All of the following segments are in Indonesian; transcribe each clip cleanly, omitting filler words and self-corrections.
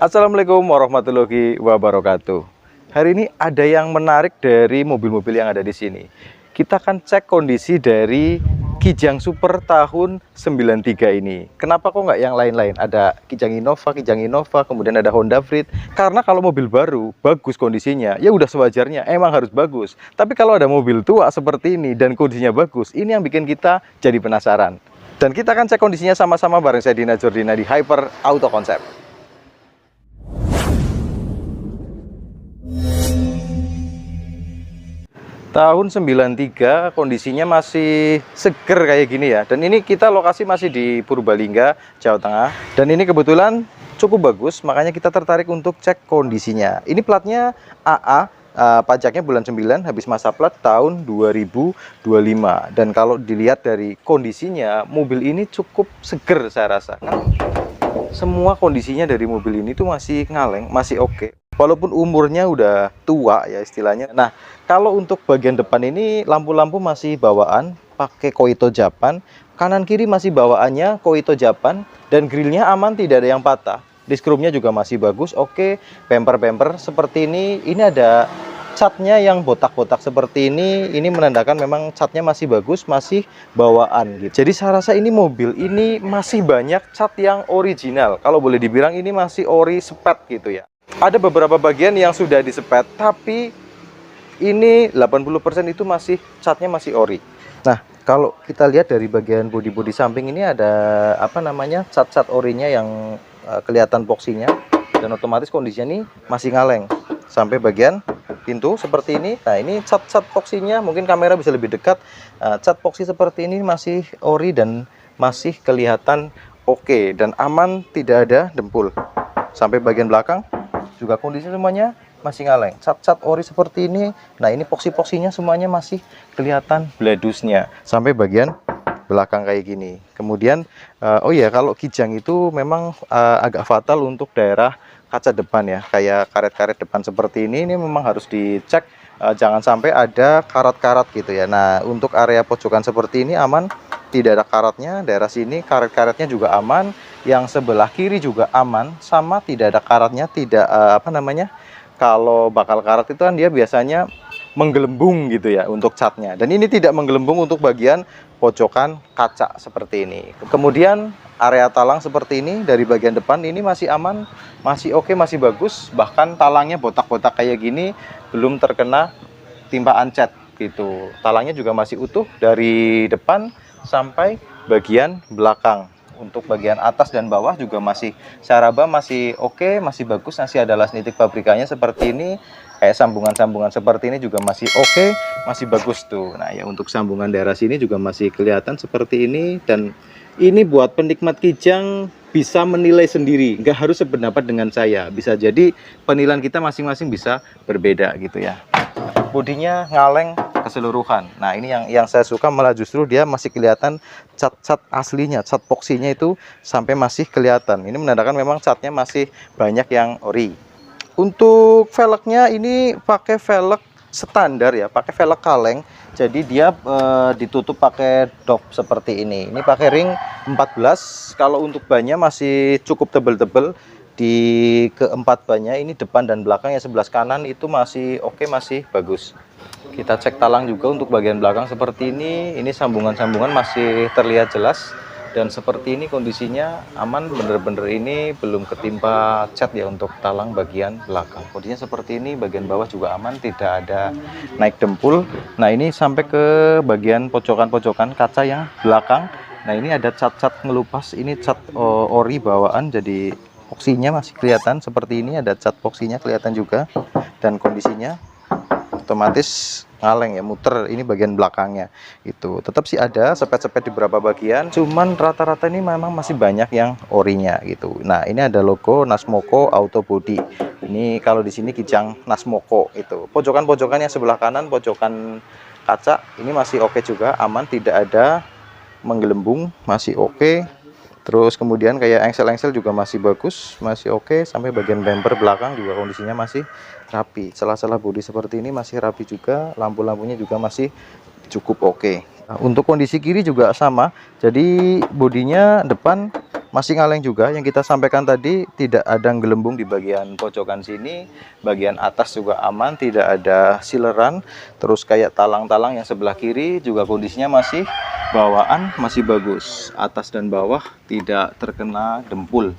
Assalamualaikum warahmatullahi wabarakatuh. Hari ini ada yang menarik dari mobil-mobil yang ada di sini. Kita akan cek kondisi dari Kijang Super tahun 93 ini. Kenapa kok nggak yang lain-lain? Ada Kijang Innova, kemudian ada Honda Freed. Karena kalau mobil baru, bagus kondisinya, ya udah sewajarnya, emang harus bagus. Tapi kalau ada mobil tua seperti ini dan kondisinya bagus, ini yang bikin kita jadi penasaran. Dan kita akan cek kondisinya sama-sama bareng saya Dina Jordina di Hyper Auto Concept. Tahun 93 kondisinya masih seger kayak gini ya. Dan ini kita lokasi masih di Purbalingga, Jawa Tengah. Dan ini kebetulan cukup bagus, makanya kita tertarik untuk cek kondisinya. Ini platnya AA, pajaknya bulan 9, habis masa plat tahun 2025. Dan kalau dilihat dari kondisinya, mobil ini cukup seger saya rasa. Kan semua kondisinya dari mobil ini tuh masih ngaleng, masih oke. Walaupun umurnya udah tua ya istilahnya. Nah, kalau untuk bagian depan ini lampu-lampu masih bawaan pakai Koito Japan, kanan kiri masih bawaannya Koito Japan, dan grillnya aman, tidak ada yang patah. Diskrumnya juga masih bagus, oke. Bumper seperti ini ada catnya yang botak-botak seperti ini menandakan memang catnya masih bagus, masih bawaan gitu. Jadi saya rasa ini mobil ini masih banyak cat yang original. Kalau boleh dibilang ini masih ori spet gitu ya. Ada beberapa bagian yang sudah disepet, tapi ini 80% itu masih catnya masih ori. Nah, kalau kita lihat dari bagian bodi-bodi samping ini ada apa namanya cat-cat orinya yang kelihatan boxinya, dan otomatis kondisinya ini masih ngaleng sampai bagian pintu seperti ini. Nah, ini cat-cat boxinya mungkin kamera bisa lebih dekat. Cat boxy seperti ini masih ori dan masih kelihatan oke dan aman, tidak ada dempul. Sampai bagian belakang juga kondisi semuanya masih ngaleng, cat-cat ori seperti ini. Nah, ini poksi-poksinya semuanya masih kelihatan bledusnya sampai bagian belakang kayak gini. Kemudian oh ya, kalau Kijang itu memang agak fatal untuk daerah kaca depan ya, kayak karet-karet depan seperti ini memang harus dicek, jangan sampai ada karat-karat gitu ya. Nah, untuk area pojokan seperti ini aman, tidak ada karatnya. Daerah sini karet-karetnya juga aman, yang sebelah kiri juga aman, sama tidak ada karatnya. Tidak apa namanya, kalau bakal karat itu kan dia biasanya menggelembung gitu ya untuk catnya, dan ini tidak menggelembung untuk bagian pojokan kaca seperti ini. Kemudian area talang seperti ini dari bagian depan ini masih aman, masih oke, masih bagus. Bahkan talangnya botak-botak kayak gini belum terkena timpaan cat gitu. Talangnya juga masih utuh dari depan sampai bagian belakang. Untuk bagian atas dan bawah juga masih saya raba masih oke, masih bagus. Masih ada las nitik pabrikannya seperti ini. Kayak sambungan-sambungan seperti ini juga masih oke, masih bagus tuh. Nah ya, untuk sambungan daerah sini juga masih kelihatan seperti ini. Dan ini buat penikmat Kijang bisa menilai sendiri, nggak harus sependapat dengan saya. Bisa jadi penilaian kita masing-masing bisa berbeda gitu ya. Bodinya ngaleng keseluruhan. Nah, ini yang saya suka, malah justru dia masih kelihatan cat-cat aslinya, cat boxinya itu sampai masih kelihatan. Ini menandakan memang catnya masih banyak yang ori. Untuk velgnya ini pakai velg standar ya, pakai velg kaleng. Jadi dia ditutup pakai dop seperti ini. Ini pakai ring 14. Kalau untuk bannya masih cukup tebel-tebel. Di keempat bannya ini depan dan belakang ya, sebelah kanan itu masih oke, masih bagus. Kita cek talang juga untuk bagian belakang seperti ini. Ini sambungan-sambungan masih terlihat jelas, dan seperti ini kondisinya aman, bener-bener ini belum ketimpa cat ya untuk talang bagian belakang. Kondisinya seperti ini, bagian bawah juga aman, tidak ada naik dempul. Nah, ini sampai ke bagian pojokan-pojokan kaca yang belakang. Nah, ini ada cat-cat ngelupas, ini cat ori bawaan, jadi boxinya masih kelihatan seperti ini, ada cat boxinya kelihatan juga, dan kondisinya otomatis ngaleng ya, muter ini bagian belakangnya. Itu tetap sih ada sepet-sepet di beberapa bagian, cuman rata-rata ini memang masih banyak yang orinya gitu. Nah, ini ada logo Nasmoko Auto Body. Ini kalau di sini Kijang Nasmoko itu. Pojokan-pojokannya sebelah kanan, pojokan kaca ini masih oke juga, aman, tidak ada menggelembung, masih oke. Terus kemudian kayak engsel-engsel juga masih bagus, masih oke. Sampai bagian bumper belakang juga kondisinya masih rapi. Celah-celah bodi seperti ini masih rapi juga. Lampu-lampunya juga masih cukup oke. Nah, untuk kondisi kiri juga sama. Jadi bodinya depan masih ngaleng juga. Yang kita sampaikan tadi, tidak ada gelembung di bagian pojokan sini, bagian atas juga aman, tidak ada sileran. Terus kayak talang-talang yang sebelah kiri juga kondisinya masih bawaan, masih bagus, atas dan bawah tidak terkena dempul.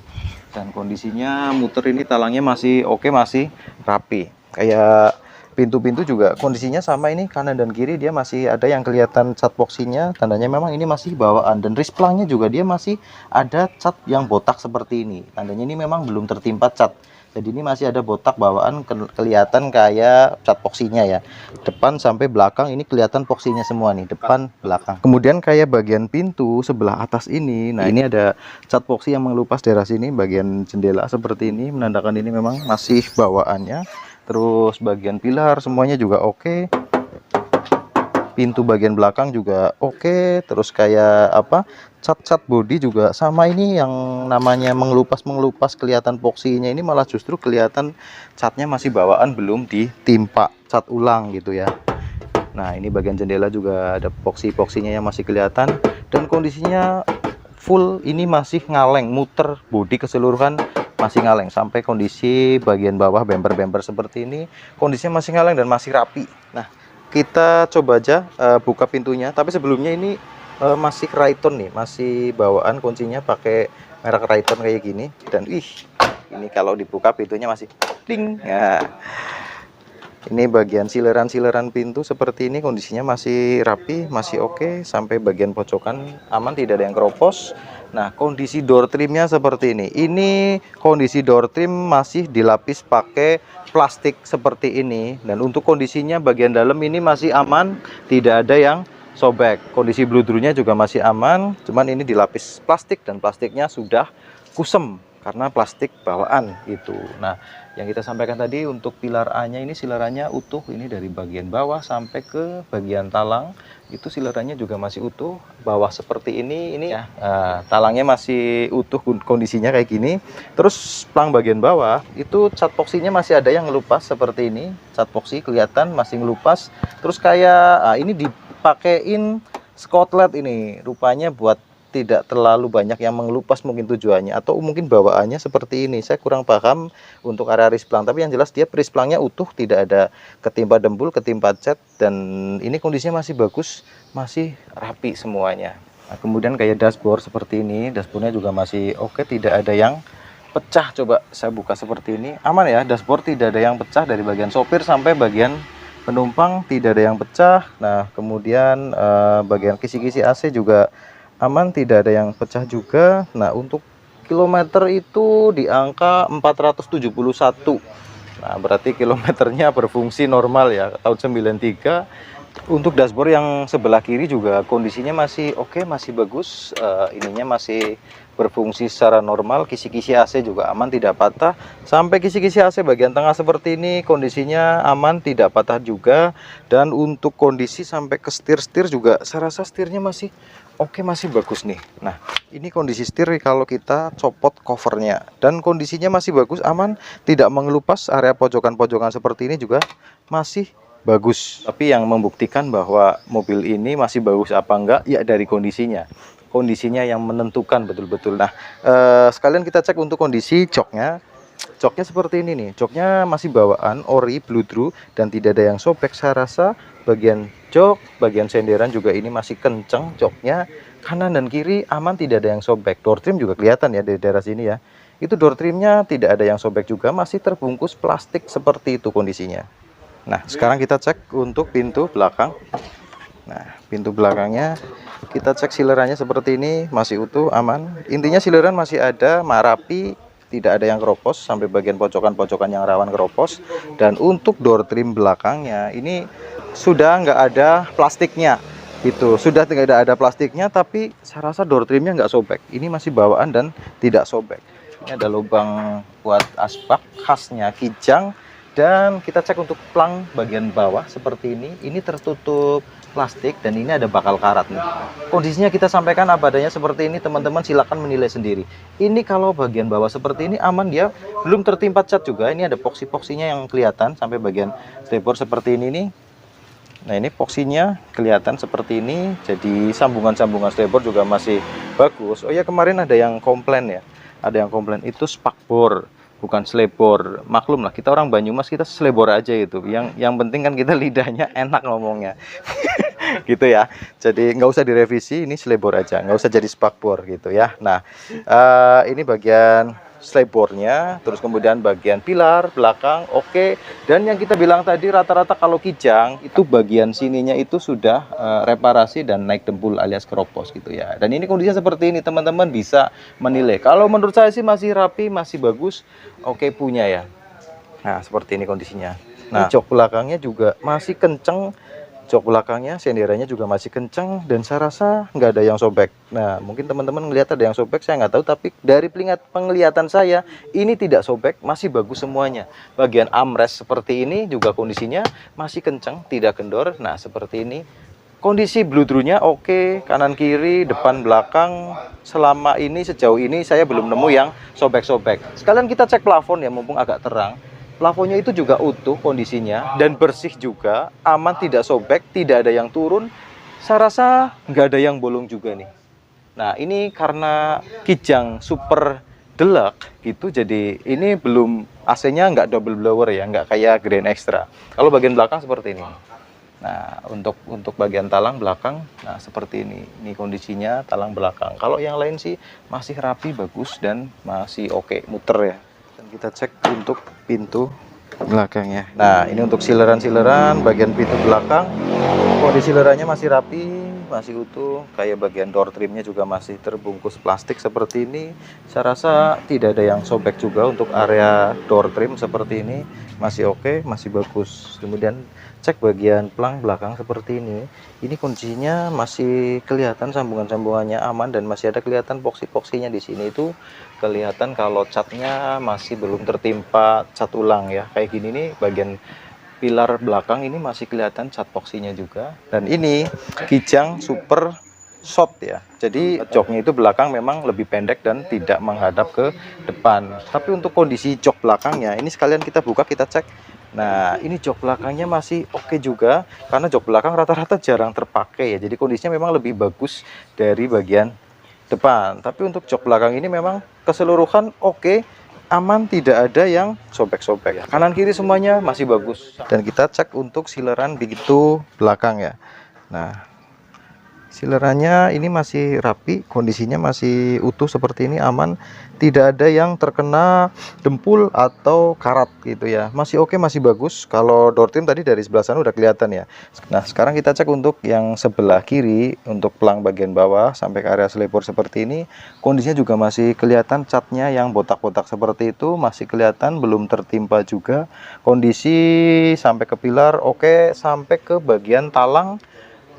Dan kondisinya muter ini talangnya masih oke, masih rapi. Kayak pintu-pintu juga kondisinya sama, ini kanan dan kiri dia masih ada yang kelihatan cat boxinya, tandanya memang ini masih bawaan. Dan risplangnya juga dia masih ada cat yang botak seperti ini, tandanya ini memang belum tertimpa cat. Jadi ini masih ada botak bawaan, kelihatan kayak cat boxinya ya. Depan sampai belakang ini kelihatan boxinya semua nih, depan belakang. Kemudian kayak bagian pintu sebelah atas ini, nah ini ada cat boxy yang mengelupas daerah sini, bagian jendela seperti ini, menandakan ini memang masih bawaannya. Terus bagian pilar semuanya juga oke. Pintu bagian belakang juga oke. Terus kayak apa, cat-cat body juga sama, ini yang namanya mengelupas kelihatan boxinya ini malah justru kelihatan catnya masih bawaan, belum ditimpa cat ulang gitu ya. Nah ini bagian jendela juga ada boxinya yang masih kelihatan, dan kondisinya full ini masih ngaleng, muter bodi keseluruhan masih ngaleng, sampai kondisi bagian bawah bemper-bemper seperti ini kondisinya masih ngaleng dan masih rapi. Nah kita coba aja buka pintunya, tapi sebelumnya ini masih Rayton nih, masih bawaan, kuncinya pakai merek Rayton kayak gini. Dan ini kalau dibuka pintunya masih ding. Nah, ini bagian sileran pintu seperti ini kondisinya masih rapi, masih oke, sampai bagian pojokan aman, tidak ada yang keropos. Nah kondisi door trimnya seperti ini. Ini kondisi door trim masih dilapis pakai plastik seperti ini, dan untuk kondisinya bagian dalam ini masih aman, tidak ada yang sobek. Kondisi bludrunya juga masih aman, cuman ini dilapis plastik dan plastiknya sudah kusem karena plastik bawaan itu. Nah yang kita sampaikan tadi untuk pilar A nya ini silarannya utuh, ini dari bagian bawah sampai ke bagian talang itu silarannya juga masih utuh. Bawah seperti ini ya, talangnya masih utuh kondisinya kayak gini. Terus plang bagian bawah itu cat boxinya masih ada yang ngelupas seperti ini, cat boxy kelihatan masih ngelupas. Terus kayak ini dipakein skotlet ini, rupanya buat tidak terlalu banyak yang mengelupas mungkin tujuannya, atau mungkin bawaannya seperti ini, saya kurang paham untuk area risplang. Tapi yang jelas dia risplangnya utuh, tidak ada ketimpa dempul, ketimpa cat, dan ini kondisinya masih bagus, masih rapi semuanya. Nah, kemudian kayak dashboard seperti ini, dashboardnya juga masih oke, tidak ada yang pecah. Coba saya buka seperti ini, aman ya, dashboard tidak ada yang pecah, dari bagian sopir sampai bagian penumpang tidak ada yang pecah. Nah kemudian bagian kisi-kisi AC juga aman, tidak ada yang pecah juga. Nah untuk kilometer itu di angka 471. Nah berarti kilometernya berfungsi normal ya, tahun 93. Untuk dashboard yang sebelah kiri juga kondisinya masih oke, masih bagus. Ininya masih berfungsi secara normal. Kisi-kisi AC juga aman, tidak patah. Sampai kisi-kisi AC bagian tengah seperti ini kondisinya aman, tidak patah juga. Dan untuk kondisi sampai ke setir juga saya rasa setirnya masih oke, masih bagus nih. Nah ini kondisi setir kalau kita copot covernya, dan kondisinya masih bagus, aman, tidak mengelupas. Area pojokan-pojokan seperti ini juga masih bagus. Tapi yang membuktikan bahwa mobil ini masih bagus apa enggak ya dari kondisinya yang menentukan betul-betul. Nah sekalian kita cek untuk kondisi joknya seperti ini nih. Joknya masih bawaan ori bludru dan tidak ada yang sobek. Saya rasa bagian jok, bagian senderan juga ini masih kenceng joknya, kanan dan kiri aman, tidak ada yang sobek. Door trim juga kelihatan ya dari daerah sini ya, itu door trimnya tidak ada yang sobek juga, masih terbungkus plastik seperti itu kondisinya. Nah sekarang kita cek untuk pintu belakang. Nah pintu belakangnya kita cek silerannya seperti ini, masih utuh, aman. Intinya sileran masih ada, rapi, tidak ada yang keropos sampai bagian pojokan-pojokan yang rawan keropos. Dan untuk door trim belakangnya ini sudah nggak ada plastiknya, itu sudah tidak ada plastiknya, tapi saya rasa door trimnya nggak sobek. Ini masih bawaan dan tidak sobek. Ini ada lubang buat asbak khasnya Kijang. Dan kita cek untuk plang bagian bawah seperti ini tertutup plastik, dan ini ada bakal karat nih. Kondisinya kita sampaikan apa adanya seperti ini, teman-teman silakan menilai sendiri. Ini kalau bagian bawah seperti ini aman, dia belum tertimpa cat juga. Ini ada poksi-poksinya yang kelihatan sampai bagian dashboard seperti ini nih. Nah, ini poksinya kelihatan seperti ini. Jadi sambungan-sambungan slebor juga masih bagus. Oh ya, kemarin ada yang komplain ya. Ada yang komplain itu spakbor, bukan slebor. Maklum lah, kita orang Banyumas, kita slebor aja itu. Yang penting kan kita lidahnya enak ngomongnya. Gitu ya. Jadi nggak usah direvisi, ini slebor aja, nggak usah jadi spakbor gitu ya. Nah, ini bagian slebornya, terus kemudian bagian pilar belakang oke. Dan yang kita bilang tadi, rata-rata kalau kijang itu bagian sininya itu sudah reparasi dan naik dempul alias keropos gitu ya. Dan ini kondisinya seperti ini, teman-teman bisa menilai. Kalau menurut saya sih masih rapi, masih bagus, oke punya ya. Nah, seperti ini kondisinya. Nah, jok belakangnya juga masih kenceng. Jok belakangnya, senderanya juga masih kenceng, dan saya rasa nggak ada yang sobek. Nah, mungkin teman-teman ngelihat ada yang sobek, saya nggak tahu, tapi dari penglihatan saya ini tidak sobek, masih bagus semuanya. Bagian armrest seperti ini juga kondisinya masih kenceng, tidak kendor. Nah, seperti ini kondisi bludrunya oke, kanan kiri, depan belakang. Selama ini, sejauh ini saya belum nemu yang sobek-sobek. Sekalian kita cek plafon ya, mumpung agak terang. Plafonnya itu juga utuh kondisinya dan bersih juga, aman, tidak sobek, tidak ada yang turun. Saya rasa nggak ada yang bolong juga nih. Nah, ini karena Kijang Super Deluxe gitu, jadi ini belum, AC-nya nggak double blower ya, nggak kayak Grand Extra. Kalau bagian belakang seperti ini. Nah, untuk bagian talang belakang, nah seperti ini. Ini kondisinya talang belakang. Kalau yang lain sih masih rapi, bagus, dan masih oke, muter ya. Dan kita cek untuk pintu belakangnya. Nah, ini untuk sileran-sileran bagian pintu belakang. Kondisi silerannya masih rapi, masih utuh. Kayak bagian door trimnya juga masih terbungkus plastik seperti ini. Saya rasa tidak ada yang sobek juga. Untuk area door trim seperti ini masih oke, masih bagus. Kemudian cek bagian pelang belakang seperti ini. Ini kondisinya masih kelihatan sambungan-sambungannya aman, dan masih ada kelihatan poksi-poksinya di sini itu kelihatan kalau catnya masih belum tertimpa cat ulang ya. Kayak gini nih, bagian pilar belakang ini masih kelihatan cat poksinya juga. Dan ini Kijang Super Short ya. Jadi joknya itu belakang memang lebih pendek dan tidak menghadap ke depan. Tapi untuk kondisi jok belakangnya ini sekalian kita buka, kita cek. Nah, ini jok belakangnya masih oke juga, karena jok belakang rata-rata jarang terpakai ya. Jadi kondisinya memang lebih bagus dari bagian depan. Tapi untuk jok belakang ini memang keseluruhan oke, aman, tidak ada yang sobek-sobek ya. Kanan kiri semuanya masih bagus. Dan kita cek untuk sileran begitu belakang ya. Nah, silerannya ini masih rapi, kondisinya masih utuh seperti ini, aman, tidak ada yang terkena dempul atau karat gitu ya. Masih oke, masih bagus. Kalau door trim tadi dari sebelah sana udah kelihatan ya. Nah, sekarang kita cek untuk yang sebelah kiri, untuk pelang bagian bawah sampai ke area selebor seperti ini. Kondisinya juga masih kelihatan catnya yang botak-botak seperti itu, masih kelihatan, belum tertimpa juga. Kondisi sampai ke pilar oke, sampai ke bagian talang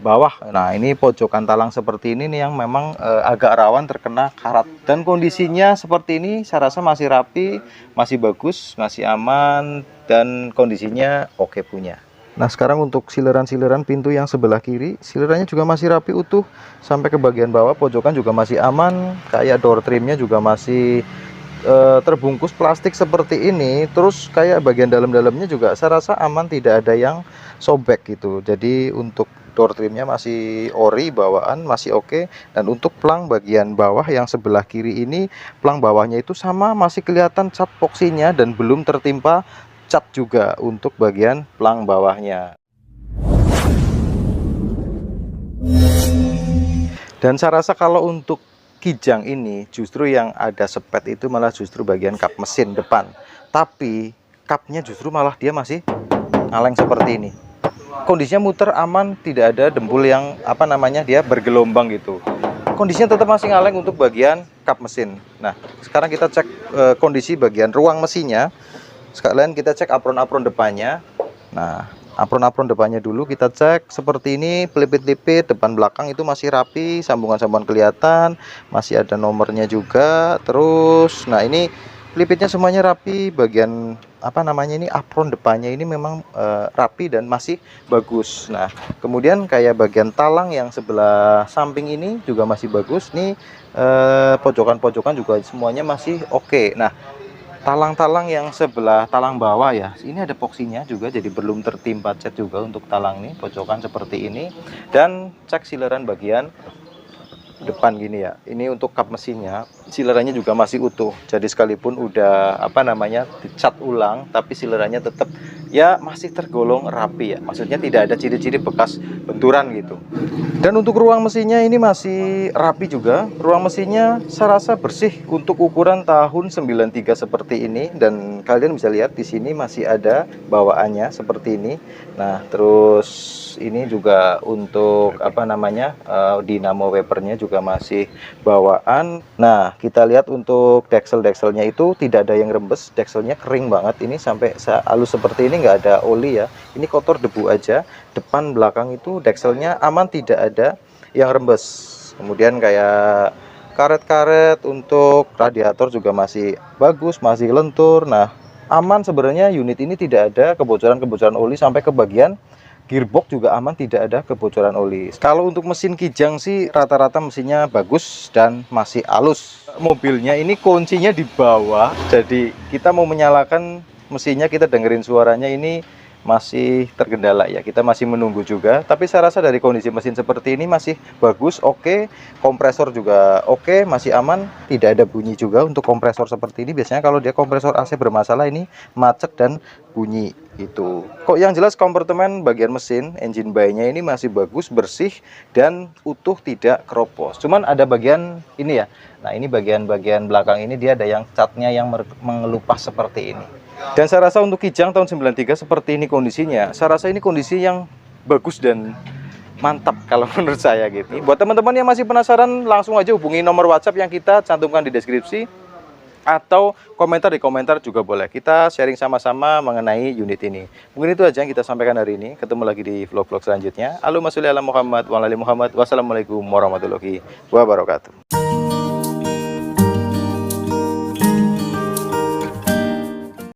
bawah. Nah, ini pojokan talang seperti ini nih yang memang agak rawan terkena karat, dan kondisinya seperti ini saya rasa masih rapi, masih bagus, masih aman, dan kondisinya oke punya. Nah, sekarang untuk sileran-sileran pintu yang sebelah kiri, silerannya juga masih rapi, utuh sampai ke bagian bawah. Pojokan juga masih aman, kayak door trimnya juga masih terbungkus plastik seperti ini. Terus kayak bagian dalam-dalamnya juga saya rasa aman, tidak ada yang sobek gitu. Jadi untuk door trimnya masih ori bawaan, masih oke. Dan untuk pelang bagian bawah yang sebelah kiri ini, pelang bawahnya itu sama, masih kelihatan cat poksinya dan belum tertimpa cat juga untuk bagian pelang bawahnya. Dan saya rasa kalau untuk Kijang ini justru yang ada sepet itu malah justru bagian kap mesin depan, tapi kapnya justru malah dia masih kaleng seperti ini. Kondisinya muter, aman, tidak ada dempul yang apa namanya dia bergelombang gitu. Kondisinya tetap masih ngaleng untuk bagian kap mesin. Nah, sekarang kita cek kondisi bagian ruang mesinnya. Sekalian kita cek apron-apron depannya. Nah, apron-apron depannya dulu kita cek seperti ini, pelipit-lipit depan belakang itu masih rapi, sambungan-sambungan kelihatan, masih ada nomornya juga. Terus nah ini pelipitnya semuanya rapi, bagian apa namanya ini apron depannya ini memang rapi dan masih bagus. Nah, kemudian kayak bagian talang yang sebelah samping ini juga masih bagus nih, pojokan-pojokan juga semuanya masih oke. Nah, talang-talang yang sebelah talang bawah ya, ini ada poksinya juga, jadi belum tertimpa cat juga untuk talang nih, pojokan seperti ini. Dan cek sileran bagian depan gini ya, ini untuk kap mesinnya, silerannya juga masih utuh, jadi sekalipun udah dicat ulang, tapi silerannya tetap ya masih tergolong rapi ya, maksudnya tidak ada ciri-ciri bekas benturan gitu. Dan untuk ruang mesinnya ini masih rapi juga, ruang mesinnya saya rasa bersih untuk ukuran tahun 93 seperti ini. Dan kalian bisa lihat di sini masih ada bawaannya seperti ini. Nah, terus ini juga untuk dinamo wipernya juga masih bawaan. Nah, kita lihat untuk deksel-dekselnya itu tidak ada yang rembes, dekselnya kering banget, ini sampai halus seperti ini, nggak ada oli ya, ini kotor debu aja. Depan belakang itu dekselnya aman, tidak ada yang rembes. Kemudian kayak karet-karet untuk radiator juga masih bagus, masih lentur. Nah, aman sebenarnya, unit ini tidak ada kebocoran-kebocoran oli, sampai ke bagian gearbox juga aman, tidak ada kebocoran oli. Kalau untuk mesin kijang sih rata-rata mesinnya bagus dan masih halus. Mobilnya ini kuncinya di bawah, jadi kita mau menyalakan mesinnya, kita dengerin suaranya ini masih terkendala ya, kita masih menunggu juga. Tapi saya rasa dari kondisi mesin seperti ini masih bagus, oke. Kompresor juga oke, masih aman, tidak ada bunyi juga untuk kompresor seperti ini. Biasanya kalau dia kompresor AC bermasalah ini macet dan bunyi itu. Kok yang jelas kompartemen bagian mesin, engine bay-nya ini masih bagus, bersih dan utuh, tidak keropos. Cuman ada bagian ini ya, nah ini bagian belakang ini dia ada yang catnya yang mengelupas seperti ini. Dan saya rasa untuk kijang tahun 93 seperti ini kondisinya, saya rasa ini kondisi yang bagus dan mantap kalau menurut saya gitu. Buat teman-teman yang masih penasaran, langsung aja hubungi nomor WhatsApp yang kita cantumkan di deskripsi, atau komentar di komentar juga boleh. Kita sharing sama-sama mengenai unit ini. Mungkin itu aja yang kita sampaikan hari ini. Ketemu lagi di vlog-vlog selanjutnya. Allahumma sholli ala Muhammad wa ala ali Muhammad. Wassalamualaikum warahmatullahi wabarakatuh.